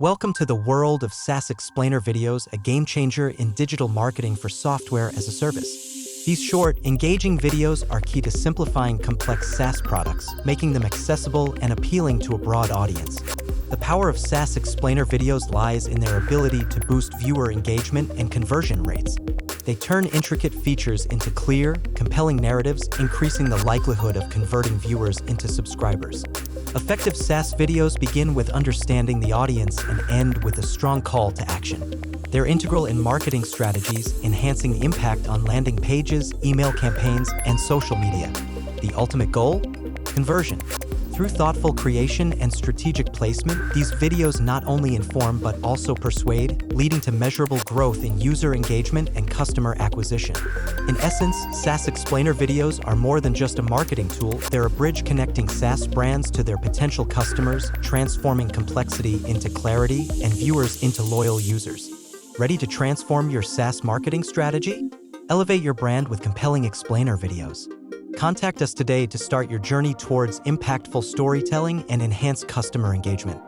Welcome to the world of SaaS explainer videos, a game changer in digital marketing for software as a service. These short, engaging videos are key to simplifying complex SaaS products, making them accessible and appealing to a broad audience. The power of SaaS explainer videos lies in their ability to boost viewer engagement and conversion rates. They turn intricate features into clear, compelling narratives, increasing the likelihood of converting viewers into subscribers. Effective SaaS videos begin with understanding the audience and end with a strong call to action. They're integral in marketing strategies, enhancing the impact on landing pages, email campaigns, and social media. The ultimate goal? Conversion. Through thoughtful creation and strategic placement, these videos not only inform but also persuade, leading to measurable growth in user engagement and customer acquisition. In essence, SaaS explainer videos are more than just a marketing tool. They're a bridge connecting SaaS brands to their potential customers, transforming complexity into clarity and viewers into loyal users. Ready to transform your SaaS marketing strategy? Elevate your brand with compelling explainer videos. Contact us today to start your journey towards impactful storytelling and enhanced customer engagement.